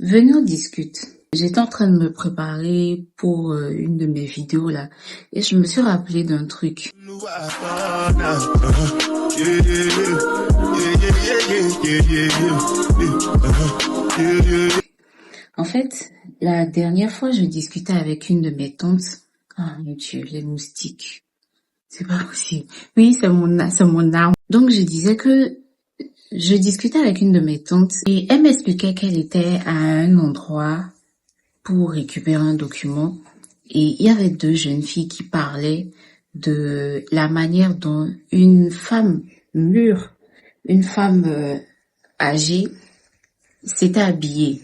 Venez, on discute. J'étais en train de me préparer pour une de mes vidéos là et je me suis rappelé d'un truc. En fait, la dernière fois, je discutais avec une de mes tantes. Ah mon Dieu, les moustiques. C'est pas possible. Oui, c'est mon arme. Donc, je disais que je discutais avec une de mes tantes et elle m'expliquait qu'elle était à un endroit pour récupérer un document et il y avait deux jeunes filles qui parlaient de la manière dont une femme mûre, une femme âgée s'était habillée.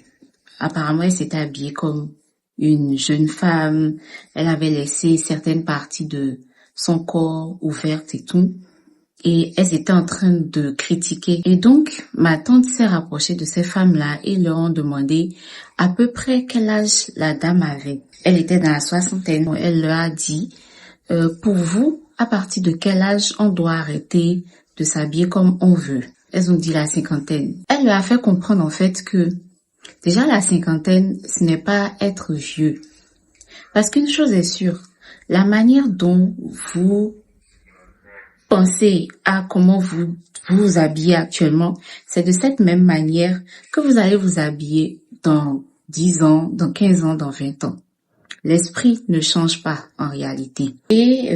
Apparemment, elle s'était habillée comme une jeune femme. Elle avait laissé certaines parties de son corps ouvertes et tout. Et elles étaient en train de critiquer. Et donc, ma tante s'est rapprochée de ces femmes-là et leur ont demandé à peu près quel âge la dame avait. Elle était dans la soixantaine. Elle leur a dit, pour vous, à partir de quel âge on doit arrêter de s'habiller comme on veut? Elles ont dit la cinquantaine. Elle leur a fait comprendre en fait que déjà la cinquantaine, ce n'est pas être vieux. Parce qu'une chose est sûre, la manière dont vous pensez à comment vous vous habillez actuellement, c'est de cette même manière que vous allez vous habiller dans 10 ans, dans 15 ans, dans 20 ans. L'esprit ne change pas en réalité. Et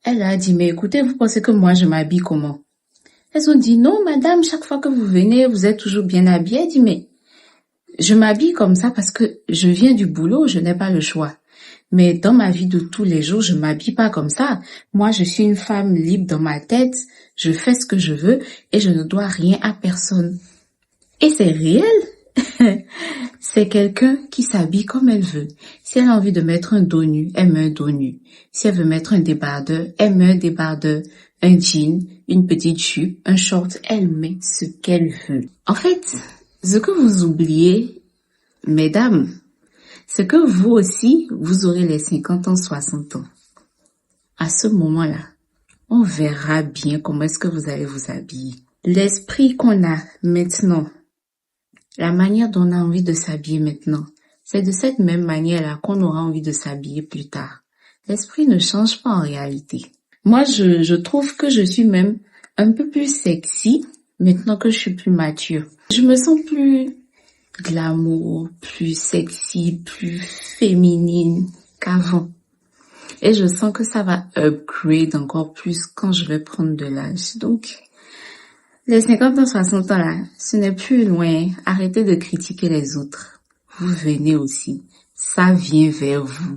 elle a dit, mais écoutez, vous pensez que moi je m'habille comment? Elles ont dit, non madame, chaque fois que vous venez, vous êtes toujours bien habillée. Elle dit, mais je m'habille comme ça parce que je viens du boulot, je n'ai pas le choix. Mais dans ma vie de tous les jours, je m'habille pas comme ça. Moi, je suis une femme libre dans ma tête. Je fais ce que je veux et je ne dois rien à personne. Et c'est réel. C'est quelqu'un qui s'habille comme elle veut. Si elle a envie de mettre un dos nu, elle met un dos nu. Si elle veut mettre un débardeur, elle met un débardeur, un jean, une petite jupe, un short. Elle met ce qu'elle veut. En fait, ce que vous oubliez, mesdames, c'est que vous aussi, vous aurez les 50 ans, 60 ans. À ce moment-là, on verra bien comment est-ce que vous allez vous habiller. L'esprit qu'on a maintenant, la manière dont on a envie de s'habiller maintenant, c'est de cette même manière-là qu'on aura envie de s'habiller plus tard. L'esprit ne change pas en réalité. Moi, je trouve que je suis même un peu plus sexy maintenant que je suis plus mature. Je me sens plus glamour, plus sexy, plus féminine qu'avant. Et je sens que ça va upgrade encore plus quand je vais prendre de l'âge. Donc, les 50 ans, 60 ans là, ce n'est plus loin. Arrêtez de critiquer les autres. Vous venez aussi. Ça vient vers vous.